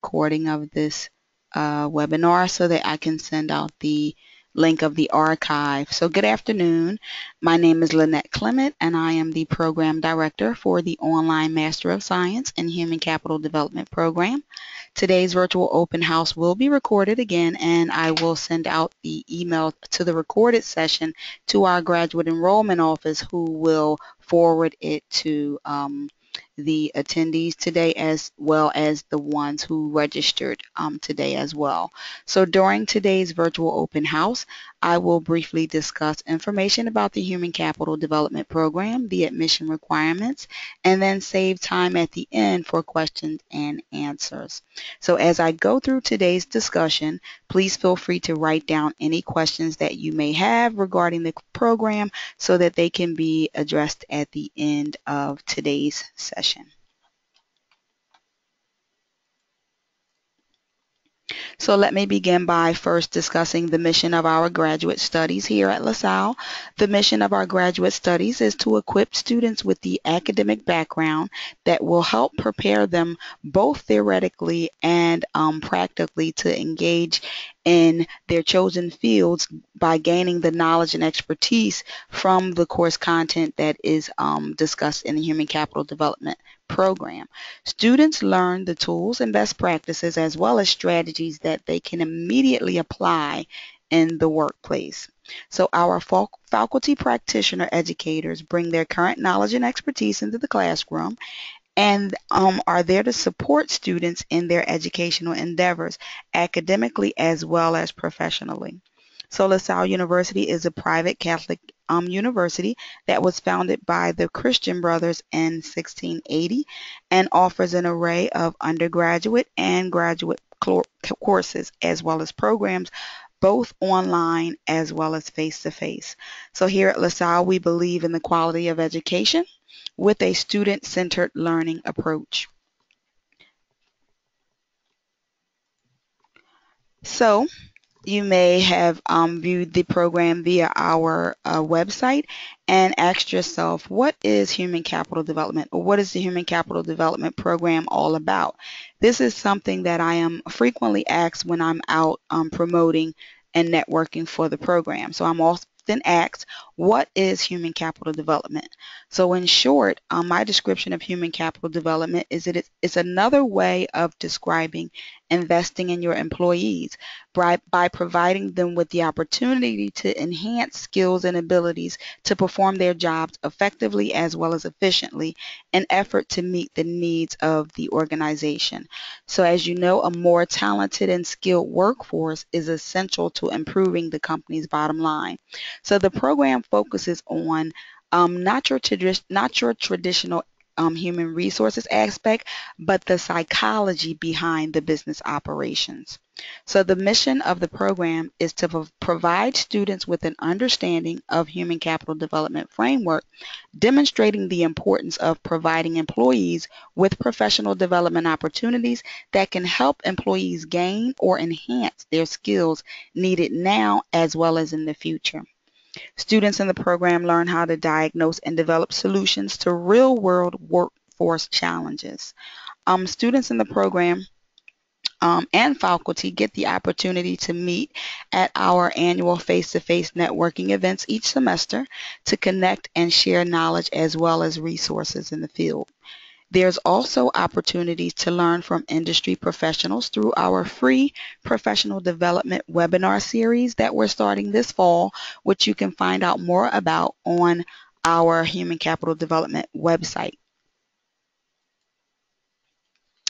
recording of this webinar so that I can send out the link of the archive. So good afternoon. My name is Lynette Clement, and I am the Program Director for the Online Master of Science in Human Capital Development Program. Today's virtual open house will be recorded again, and I will send out the email to the recorded session to our graduate enrollment office, who will forward it to the attendees today, as well as the ones who registered today as well. So during today's virtual open house, I will briefly discuss information about the Human Capital Development Program, the admission requirements, and then save time at the end for questions and answers. So as I go through today's discussion, please feel free to write down any questions that you may have regarding the program so that they can be addressed at the end of today's session. So let me begin by first discussing the mission of our graduate studies here at LaSalle. The mission of our graduate studies is to equip students with the academic background that will help prepare them both theoretically and practically to engage in their chosen fields by gaining the knowledge and expertise from the course content that is discussed in the Human Capital Development Program. Students learn the tools and best practices as well as strategies that they can immediately apply in the workplace. So our faculty practitioner educators bring their current knowledge and expertise into the classroom and are there to support students in their educational endeavors, academically as well as professionally. So LaSalle University is a private Catholic university that was founded by the Christian Brothers in 1680 and offers an array of undergraduate and graduate courses as well as programs, both online as well as face-to-face. So here at LaSalle, we believe in the quality of education with a student-centered learning approach. So you may have viewed the program via our website and asked yourself, what is human capital development, or what is the Human Capital Development Program all about? This is something that I am frequently asked when I'm out promoting and networking for the program. So I'm often asked, what is human capital development? So in short, my description of human capital development is that it's another way of describing investing in your employees by providing them with the opportunity to enhance skills and abilities to perform their jobs effectively as well as efficiently in effort to meet the needs of the organization. So as you know, a more talented and skilled workforce is essential to improving the company's bottom line. So the program focuses on not your traditional human resources aspect, but the psychology behind the business operations. So the mission of the program is to provide students with an understanding of human capital development framework, demonstrating the importance of providing employees with professional development opportunities that can help employees gain or enhance their skills needed now as well as in the future. Students in the program learn how to diagnose and develop solutions to real-world workforce challenges. Students in the program and faculty get the opportunity to meet at our annual face-to-face networking events each semester to connect and share knowledge as well as resources in the field. There's also opportunities to learn from industry professionals through our free professional development webinar series that we're starting this fall, which you can find out more about on our Human Capital Development website.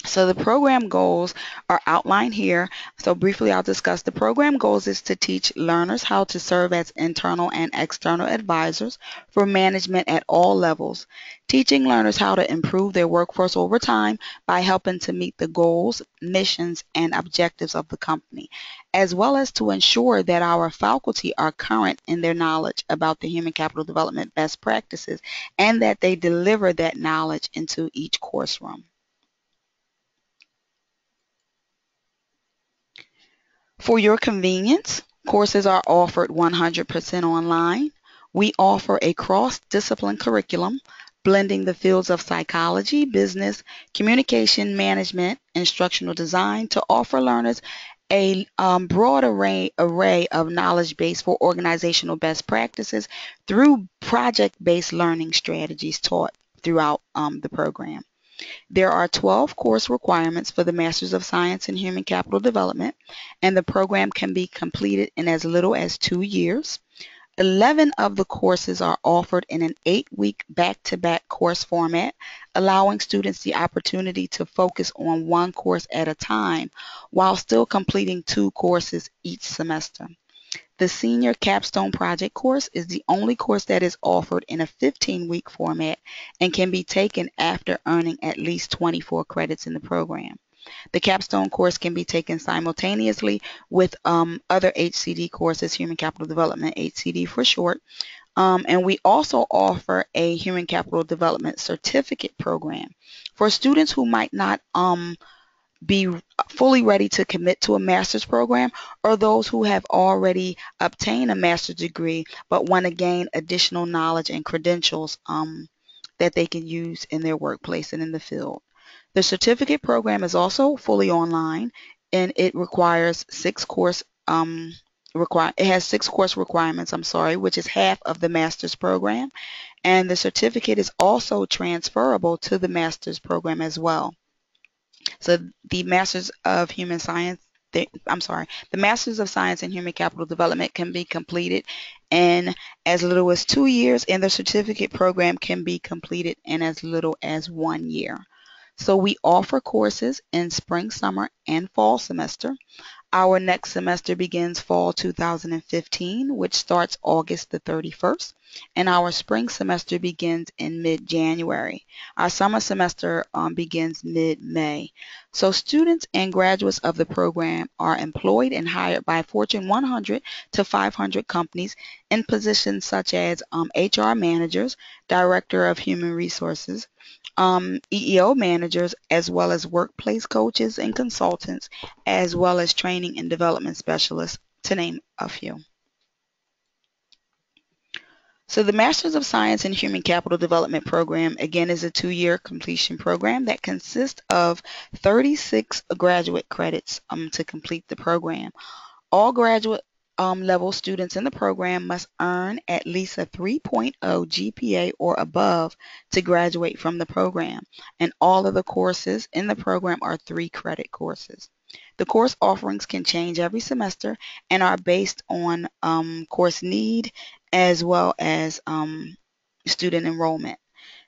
So the program goals are outlined here. So briefly, I'll discuss the program goals is to teach learners how to serve as internal and external advisors for management at all levels, teaching learners how to improve their workforce over time by helping to meet the goals, missions, and objectives of the company, as well as to ensure that our faculty are current in their knowledge about the human capital development best practices and that they deliver that knowledge into each course room. For your convenience, courses are offered 100% online. We offer a cross-discipline curriculum, blending the fields of psychology, business, communication management, instructional design to offer learners a broad array of knowledge base for organizational best practices through project-based learning strategies taught throughout the program. There are 12 course requirements for the Masters of Science in Human Capital Development, and the program can be completed in as little as 2 years. 11 of the courses are offered in an 8-week back-to-back course format, allowing students the opportunity to focus on one course at a time while still completing 2 courses each semester. The Senior Capstone Project course is the only course that is offered in a 15-week format and can be taken after earning at least 24 credits in the program. The capstone course can be taken simultaneously with other HCD courses, Human Capital Development, HCD for short. And we also offer a Human Capital Development Certificate program for students who might not be fully ready to commit to a master's program, or those who have already obtained a master's degree but want to gain additional knowledge and credentials that they can use in their workplace and in the field. The certificate program is also fully online, and it requires it has 6 course requirements, which is half of the master's program, and the certificate is also transferable to the master's program as well. So the Masters of Human Science, the Masters of Science in Human Capital Development can be completed in as little as 2 years, and the certificate program can be completed in as little as 1 year. So we offer courses in spring, summer, and fall semester. Our next semester begins fall 2015, which starts August the 31st, and our spring semester begins in mid-January. Our summer semester begins mid-May. So students and graduates of the program are employed and hired by Fortune 100 to 500 companies in positions such as HR managers, Director of Human Resources, EEO managers, as well as workplace coaches and consultants, as well as training and development specialists, to name a few. So the Masters of Science in Human Capital Development program, again, is a 2-year completion program that consists of 36 graduate credits to complete the program. All graduate level students in the program must earn at least a 3.0 GPA or above to graduate from the program, and all of the courses in the program are 3-credit courses. The course offerings can change every semester and are based on course need as well as student enrollment.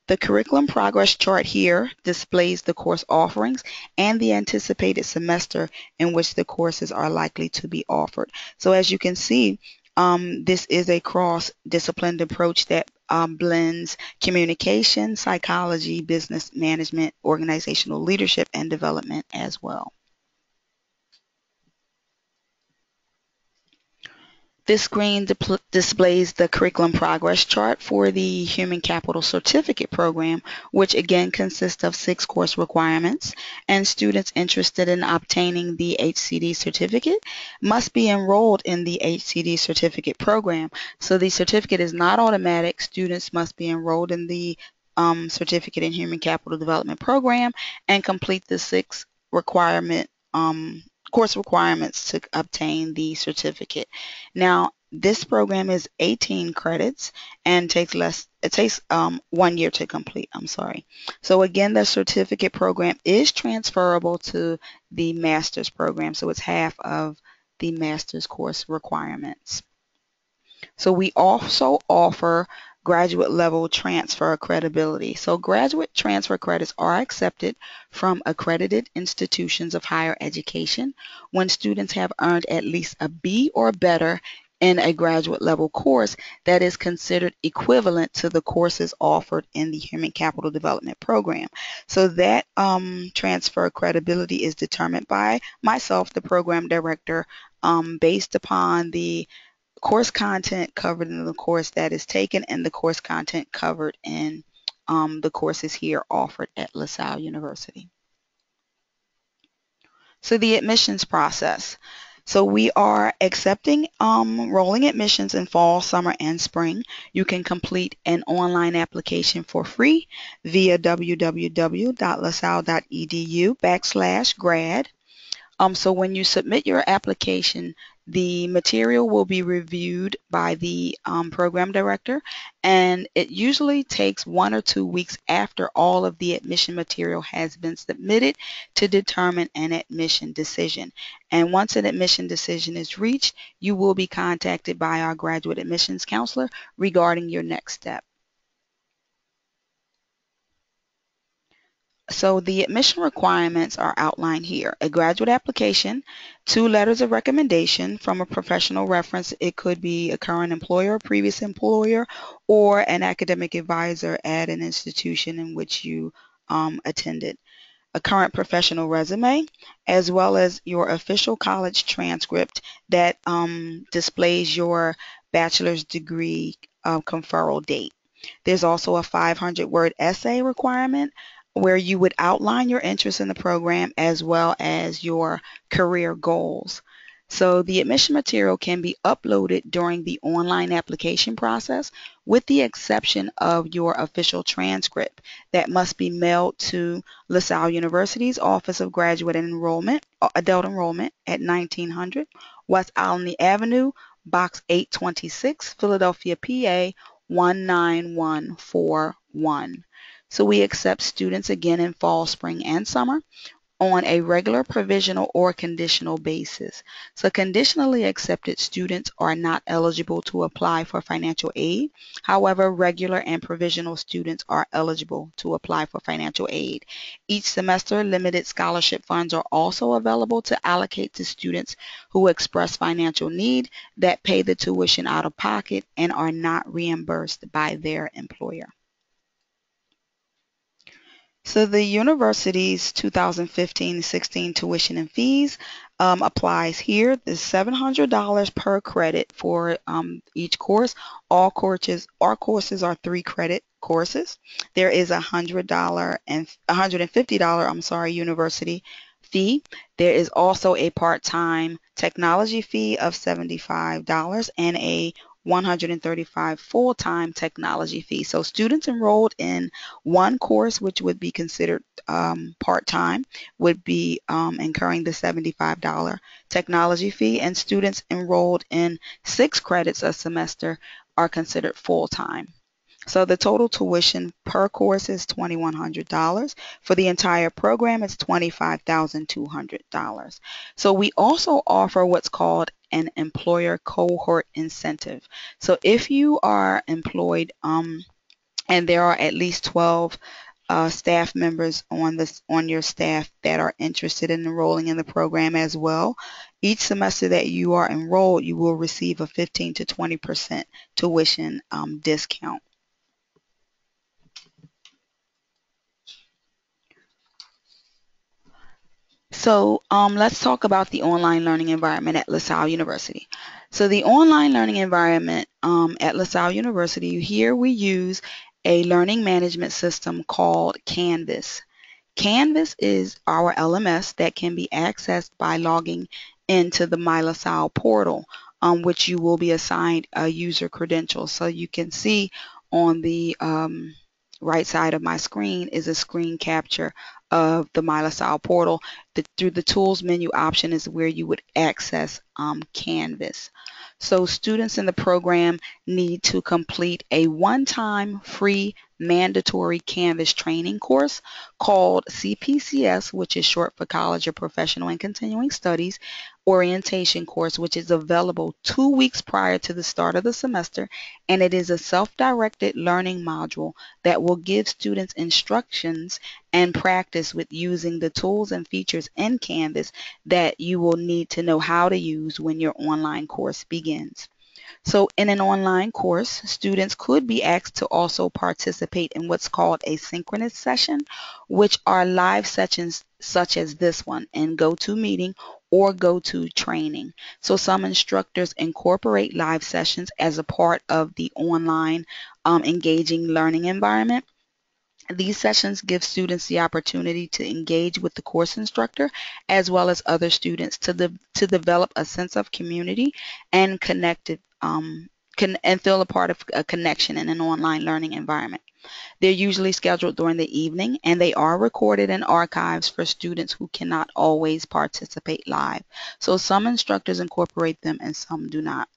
The curriculum progress chart here displays the course offerings and the anticipated semester in which the courses are likely to be offered. So as you can see, this is a cross-disciplined approach that blends communication, psychology, business management, organizational leadership, and development as well. This screen displays the curriculum progress chart for the Human Capital Certificate program, which again consists of 6 course requirements, and students interested in obtaining the HCD certificate must be enrolled in the HCD certificate program. So the certificate is not automatic. Students must be enrolled in the Certificate in Human Capital Development program and complete the 6 course requirements to obtain the certificate. Now, this program is 18 credits and takes 1 year to complete. So again, the certificate program is transferable to the master's program, so it's half of the master's course requirements. So we also offer graduate level transfer credibility. So graduate transfer credits are accepted from accredited institutions of higher education when students have earned at least a B or better in a graduate level course that is considered equivalent to the courses offered in the Human Capital Development program. So that transfer credibility is determined by myself, the program director, based upon the course content covered in the course that is taken and the course content covered in the courses here offered at LaSalle University. So the admissions process. So we are accepting rolling admissions in fall, summer, and spring. You can complete an online application for free via www.lasalle.edu/grad. So when you submit your application, the material will be reviewed by the program director, and it usually takes 1 or 2 weeks after all of the admission material has been submitted to determine an admission decision. And once an admission decision is reached, you will be contacted by our graduate admissions counselor regarding your next step. So the admission requirements are outlined here. A graduate application, 2 letters of recommendation from a professional reference. It could be a current employer, previous employer, or an academic advisor at an institution in which you attended. A current professional resume, as well as your official college transcript that displays your bachelor's degree conferral date. There's also a 500-word essay requirement where you would outline your interest in the program as well as your career goals. So the admission material can be uploaded during the online application process with the exception of your official transcript that must be mailed to LaSalle University's Office of Graduate Enrollment, Adult Enrollment at 1900 West Alney Avenue, Box 826, Philadelphia, PA 19141. So we accept students again in fall, spring, and summer on a regular, provisional, or conditional basis. So conditionally accepted students are not eligible to apply for financial aid. However, regular and provisional students are eligible to apply for financial aid. Each semester, limited scholarship funds are also available to allocate to students who express financial need that pay the tuition out of pocket and are not reimbursed by their employer. So the university's 2015-16 tuition and fees applies here. There's $700 per credit for each course. Our courses are 3 credit courses. There is $100 and $150, university fee. There is also a part-time technology fee of $75 and a 135 full-time technology fee. So students enrolled in one course, which would be considered part-time, would be incurring the $75 technology fee, and students enrolled in 6 credits a semester are considered full-time. So the total tuition per course is $2,100. For the entire program, it's $25,200. So we also offer what's called an employer cohort incentive. So if you are employed and there are at least 12 staff members on your staff that are interested in enrolling in the program as well, each semester that you are enrolled, you will receive a 15 to 20% tuition discount. So let's talk about the online learning environment at LaSalle University. So the online learning environment at LaSalle University, here we use a learning management system called Canvas. Canvas is our LMS that can be accessed by logging into the My LaSalle portal, which you will be assigned a user credential. So you can see on the right side of my screen is a screen capture of the My LaSalle portal. Through the tools menu option is where you would access Canvas. So students in the program need to complete a one-time free mandatory Canvas training course called CPCS, which is short for College of Professional and Continuing Studies orientation course, which is available 2 weeks prior to the start of the semester, and it is a self-directed learning module that will give students instructions and practice with using the tools and features in Canvas that you will need to know how to use when your online course begins. So in an online course, students could be asked to also participate in what's called a synchronous session, which are live sessions such as this one in GoToMeeting or GoToTraining. So some instructors incorporate live sessions as a part of the online engaging learning environment. These sessions give students the opportunity to engage with the course instructor as well as other students to develop a sense of community and connected and feel a part of a connection in an online learning environment. They're usually scheduled during the evening and they are recorded in archives for students who cannot always participate live. So some instructors incorporate them and some do not.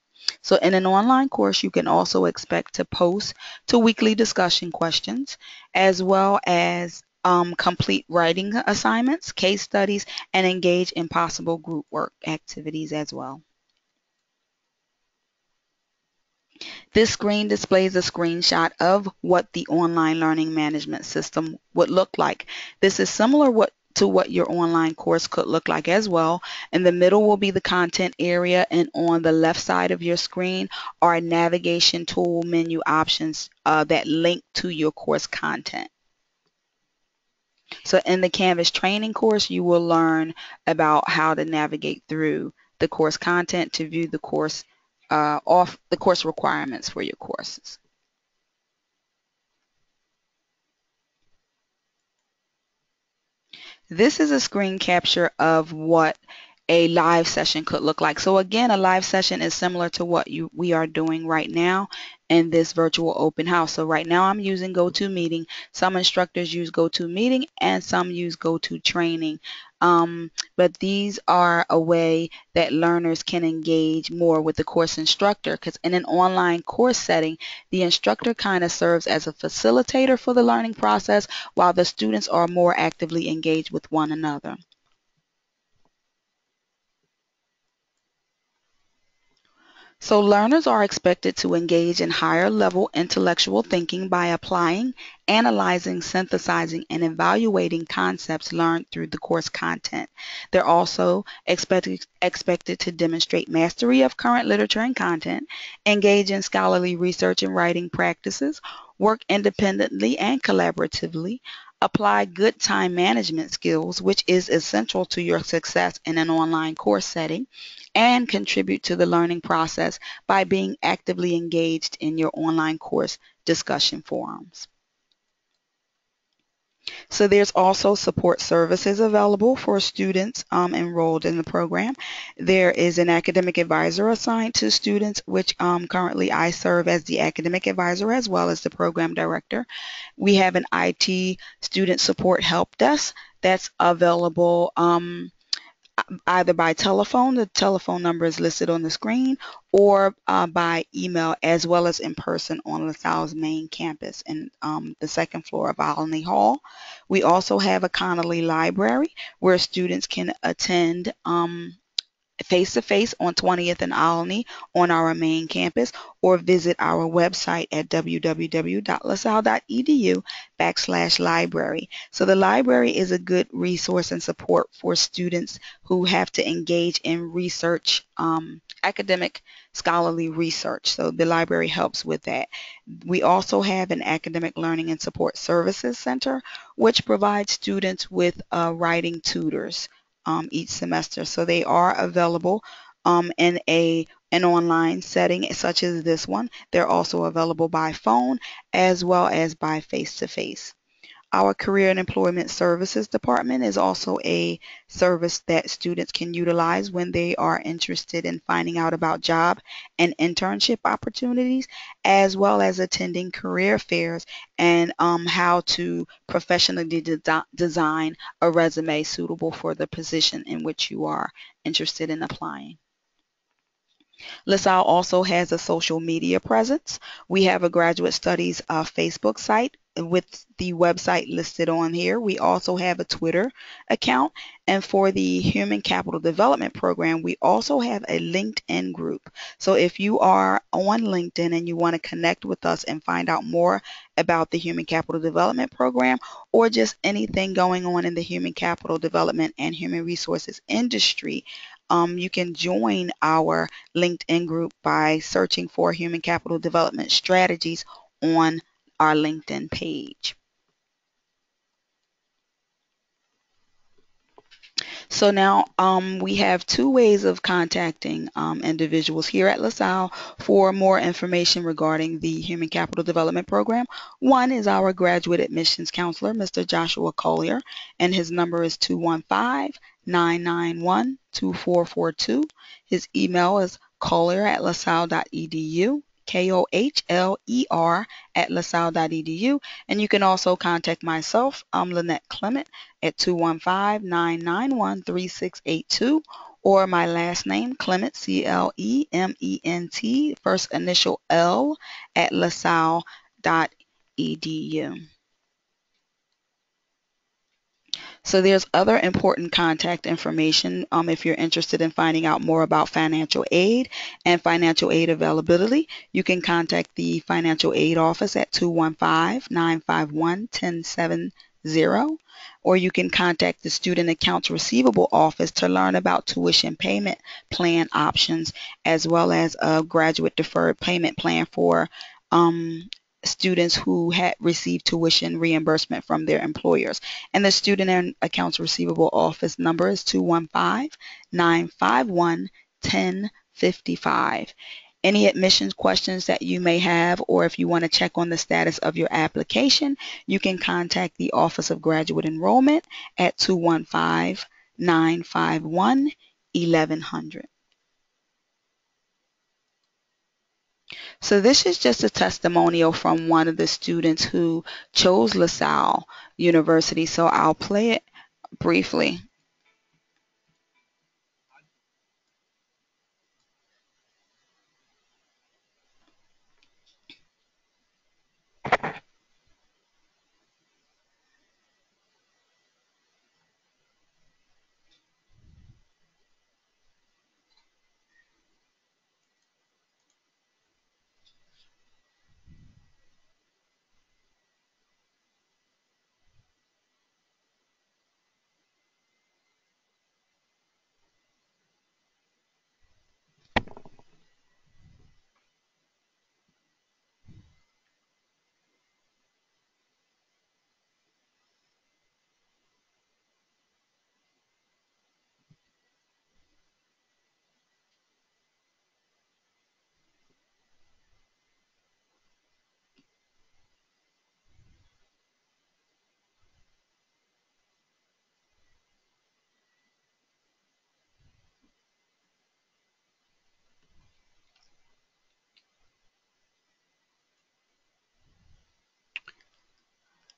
So in an online course, you can also expect to post to weekly discussion questions as well as complete writing assignments, case studies, and engage in possible group work activities as well. This screen displays a screenshot of what the online learning management system would look like. This is similar to what your online course could look like as well. In the middle will be the content area, and on the left side of your screen are navigation tool menu options that link to your course content. So in the Canvas training course, you will learn about how to navigate through the course content to view the course off the course requirements for your courses. This is a screen capture of what a live session could look like. So again, a live session is similar to what we are doing right now in this virtual open house. So right now I'm using GoToMeeting. Some instructors use GoToMeeting and some use GoToTraining. But these are a way that learners can engage more with the course instructor, because in an online course setting, the instructor kind of serves as a facilitator for the learning process while the students are more actively engaged with one another. So learners are expected to engage in higher level intellectual thinking by applying, analyzing, synthesizing, and evaluating concepts learned through the course content. They're also expected to demonstrate mastery of current literature and content, engage in scholarly research and writing practices, work independently and collaboratively, apply good time management skills, which is essential to your success in an online course setting, and contribute to the learning process by being actively engaged in your online course discussion forums. So there's also support services available for students enrolled in the program. There is an academic advisor assigned to students, which currently I serve as the academic advisor as well as the program director. We have an IT student support help desk that's available either by telephone, the telephone number is listed on the screen, or by email, as well as in person on LaSalle's main campus in the second floor of Olney Hall. We also have a Connolly Library where students can attend face-to-face on 20th and Olney on our main campus, or visit our website at www.lasalle.edu/library. So the library is a good resource and support for students who have to engage in research, academic scholarly research. So the library helps with that. We also have an academic learning and support services center, which provides students with writing tutors each semester. So they are available in an online setting such as this one. They're also available by phone as well as by face-to-face. Our Career and Employment Services Department is also a service that students can utilize when they are interested in finding out about job and internship opportunities, as well as attending career fairs and how to professionally design a resume suitable for the position in which you are interested in applying. LaSalle also has a social media presence. We have a graduate studies Facebook site with the website listed on here. We also have a Twitter account. And for the Human Capital Development Program, we also have a LinkedIn group. So if you are on LinkedIn and you want to connect with us and find out more about the Human Capital Development Program or just anything going on in the human capital development and human resources industry, you can join our LinkedIn group by searching for Human Capital Development Strategies on our LinkedIn page. So now we have two ways of contacting individuals here at LaSalle for more information regarding the Human Capital Development Program. One is our graduate admissions counselor, Mr. Joshua Collier, and his number is 215-991-2442. His email is collier@lasalle.edu. KOHLER at lasalle.edu. And you can also contact myself, Lynette Clement, at 215-991-3682, or my last name, Clement, CLEMENT, first initial L, at lasalle.edu. So there's other important contact information if you're interested in finding out more about financial aid and financial aid availability. You can contact the financial aid office at 215-951-1070, or you can contact the student accounts receivable office to learn about tuition payment plan options, as well as a graduate deferred payment plan for um, students who had received tuition reimbursement from their employers. And the student and accounts receivable office number is 215-951-1055. Any admissions questions that you may have, or if you want to check on the status of your application, you can contact the Office of Graduate Enrollment at 215-951-1100. So this is just a testimonial from one of the students who chose LaSalle University. So I'll play it briefly.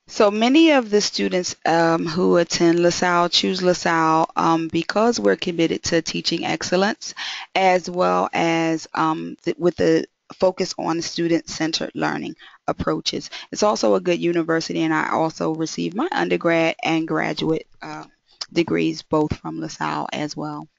So many of the students who attend LaSalle choose LaSalle because we're committed to teaching excellence, as well as with the focus on student-centered learning approaches. It's also a good university, and I also received my undergrad and graduate degrees both from LaSalle as well.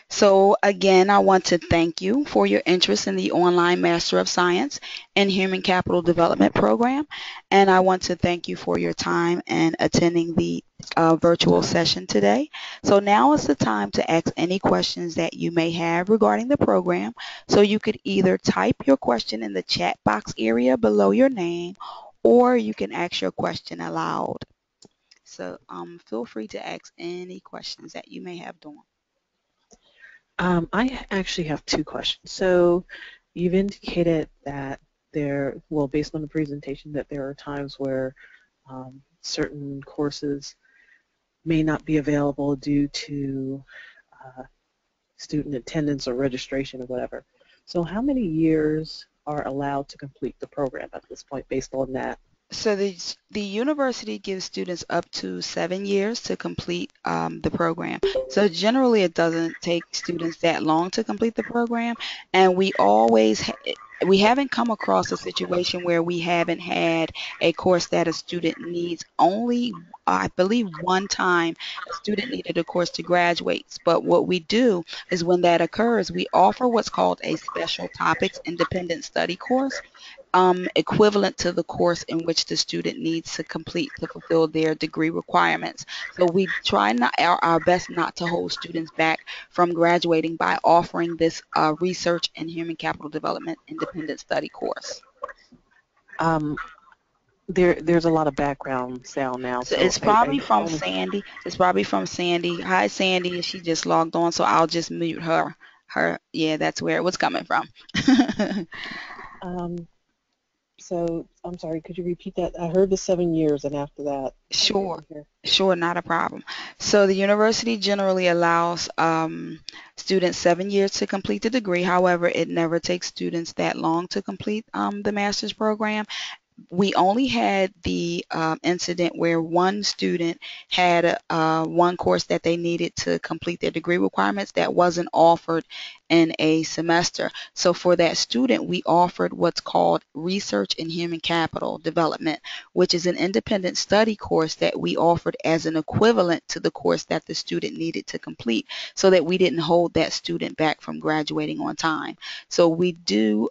So again, I want to thank you for your interest in the online Master of Science and Human Capital Development program. And I want to thank you for your time and attending the virtual session today. So now is the time to ask any questions that you may have regarding the program. So you could either type your question in the chat box area below your name, or you can ask your question aloud. So feel free to ask any questions that you may have, Dawn. I actually have two questions. So you've indicated that well, based on the presentation, that there are times where certain courses may not be available due to student attendance or registration or whatever. So how many years are allowed to complete the program at this point based on that? So the university gives students up to 7 years to complete the program. So generally, it doesn't take students that long to complete the program, and we haven't come across a situation where we haven't had a course that a student needs only. I believe one time a student needed a course to graduate, but what we do is when that occurs, we offer what's called a special topics independent study course, equivalent to the course in which the student needs to complete to fulfill their degree requirements. So we try our best not to hold students back from graduating by offering this research and human capital development independent study course. Um, There's a lot of background sound now, So so it's I probably from only Sandy. It's probably from Sandy. Hi, Sandy. She just logged on, so I'll just mute her. Yeah, that's where it was coming from. um so I'm sorry, could you repeat that? I heard the 7 years and after that I Sure, didn't hear. sure, not a problem. So the university generally allows students 7 years to complete the degree. However, it never takes students that long to complete the master's program. We only had the incident where one student had one course that they needed to complete their degree requirements that wasn't offered in a semester. So for that student, we offered what's called Research in Human Capital Development, which is an independent study course that we offered as an equivalent to the course that the student needed to complete so that we didn't hold that student back from graduating on time. So we do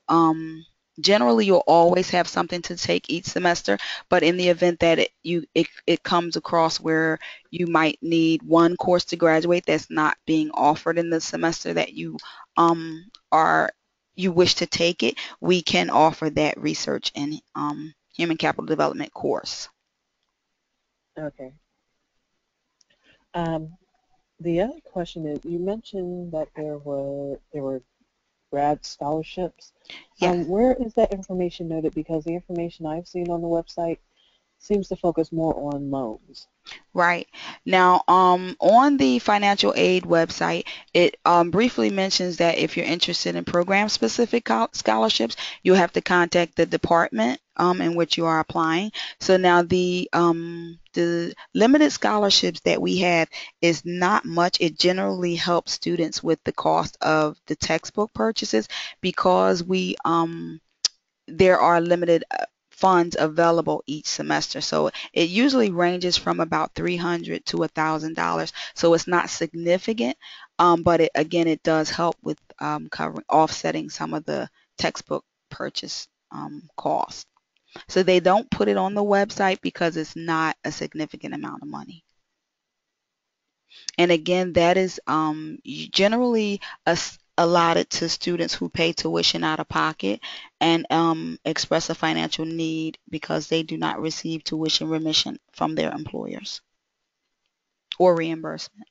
generally you'll always have something to take each semester, but in the event that it comes across where you might need one course to graduate that's not being offered in the semester that are you wish to take it, we can offer that research and human capital development course. Okay. Um, the other question is, you mentioned that there were grad scholarships. Yes. Where is that information noted? Because the information I've seen on the website seems to focus more on loans. Right. Now, on the financial aid website, it briefly mentions that if you're interested in program-specific scholarships, you'll have to contact the department in which you are applying. So now the limited scholarships that we have is not much. It generally helps students with the cost of the textbook purchases because there are limited funds available each semester. So it usually ranges from about $300 to $1,000. So it's not significant, but again, it does help with covering offsetting some of the textbook purchase costs. So they don't put it on the website because it's not a significant amount of money. And again, that is generally allotted to students who pay tuition out of pocket and express a financial need because they do not receive tuition remission from their employers or reimbursement.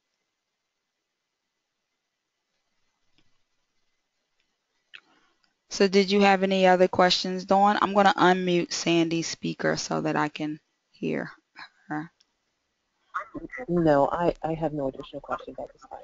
So did you have any other questions, Dawn? I'm going to unmute Sandy's speaker so that I can hear her. No, I have no additional questions at this time.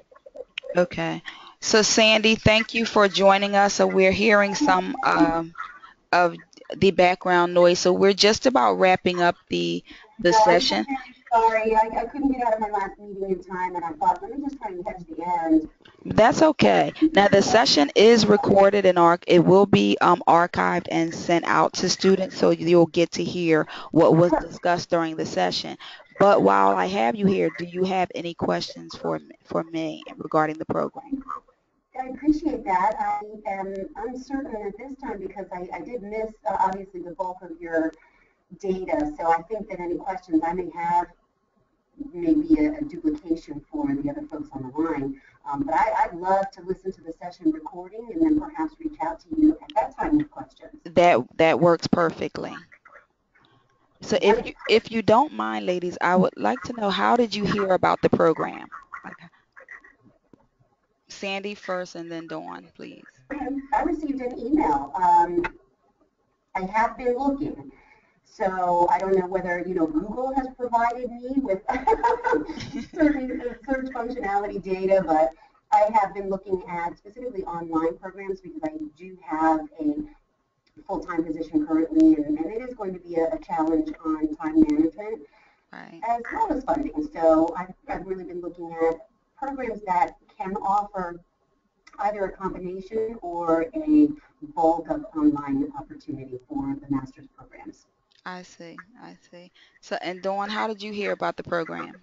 Okay. So Sandy, thank you for joining us. So we're hearing some of the background noise. So we're just about wrapping up the No, I'm so session. very sorry. I couldn't get out of my last meeting in time, and I thought, let me just try and catch the end. That's okay. Now the session is recorded and it will be archived and sent out to students so you'll get to hear what was discussed during the session. But while I have you here, do you have any questions for me regarding the program? I appreciate that. I am uncertain at this time because I did miss, obviously, the bulk of your data. So I think that any questions I may have may be a duplication for the other folks on the line. But I'd love to listen to the session recording and then perhaps reach out to you at that time with questions. That works perfectly. So Wonderful. if you don't mind, ladies, I would like to know, how did you hear about the program? Like, Sandy first and then Dawn, please. I received an email. I have been looking. So I don't know whether, Google has provided me with certain search functionality data, but I have been looking at specifically online programs because I do have a full-time position currently, and it is going to be a challenge on time management Right. as well as funding. So I've really been looking at programs that can offer either a combination or a bulk of online opportunity for the master's programs. I see. I see. So, and Dawn, how did you hear about the program?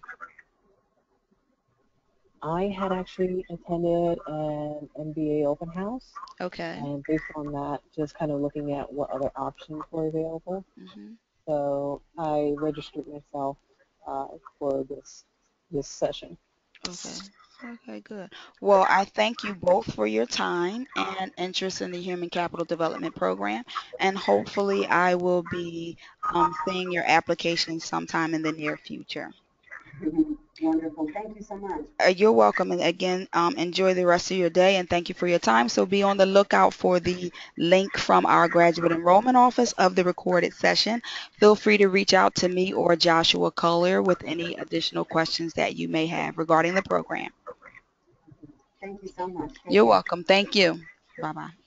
I had actually attended an MBA open house, Okay. and based on that, just kind of looking at what other options were available. Hmm. So I registered myself for this session. Okay. Okay, good. Well, I thank you both for your time and interest in the Human Capital Development Program, and hopefully I will be seeing your application sometime in the near future. Wonderful. Thank you so much. You're welcome, and again, enjoy the rest of your day, and thank you for your time. So be on the lookout for the link from our graduate enrollment office of the recorded session. Feel free to reach out to me or Joshua Collier with any additional questions that you may have regarding the program. Thank you so much. Take You're care. welcome. Thank you. Bye-bye.